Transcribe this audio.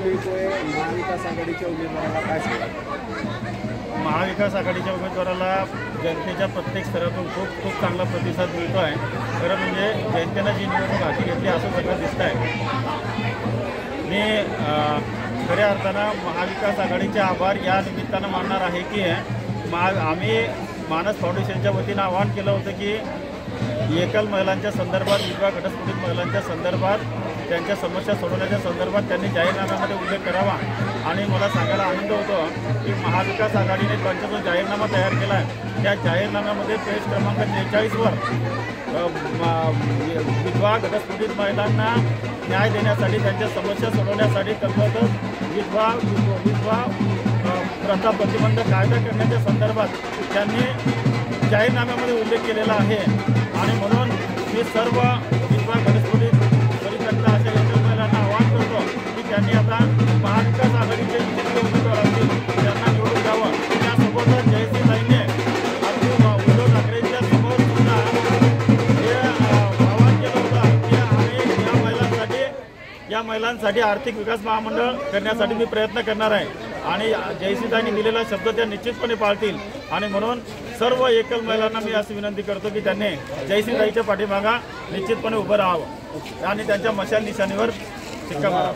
संजय कोळे महाविकास आघाडीच्या उमेदवाराला काय सांगाल? महाविकास आघाडीच्या उमेदवाराला जनतेच्या प्रत्येक स्तरातून खूप चांगला प्रतिसाद मिळतो आहे। खरं म्हणजे जनतेनं जी निवडणूक हाती घेतली असं सगळं दिसतं आहे। मी खऱ्या अर्थानं महाविकास आघाडीचे आभार या निमित्तानं मानणार आहे की आम्ही मानस फाउंडेशनच्या वतीनं आवाहन केलं होतं की एकल महिलांच्या संदर्भात, विधवा घटस्फोटित महिलांच्या संदर्भात, त्यांच्या समस्या सोडवण्याच्या संदर्भात त्यांनी जाहीरनाम्यामध्ये उल्लेख करावा। आणि मला सांगायला आनंद होतो की महाविकास आघाडीने त्यांचा जो जाहीरनामा तयार केला आहे त्या जाहीरनाम्यामध्ये पेज क्रमांक 43वर विधवा घटस्फोटित महिलांना न्याय देण्यासाठी, त्यांच्या समस्या सोडवण्यासाठी तसंच विधवा प्रथा प्रतिबंध कायदा करण्याच्या संदर्भात त्यांनी जाहीरनाम्यामध्ये उल्लेख केलेला आहे। आणि म्हणून मी सर्व विधवा घटस्फोटित परित्यक्ता अशा एकल महिलांना आवाहन करतो की त्यांनी आता महाविकास आघाडीचे जितके उमेदवार असतील त्यांना निवडून द्यावं। त्यासोबतच जयश्रीताईंनी उद्धव ठाकरेंच्या समोर सुद्धा हे आवाहन केलं होतं की आम्ही या महिलांसाठी आर्थिक विकास महामंडळ करण्यासाठी मी प्रयत्न करणार आहे। आणि जयश्रीताईंनी दिलेला शब्द त्या निश्चितपणे पाळतील। आणि म्हणून सर्व एकल महिलांना मी अशी विनंती करतो की त्यांनी जयश्रीताईच्या पाठीमागा निश्चितपणे उभं राहावं आणि त्यांच्या मशाल निशाणीवर शिक्का मारावा।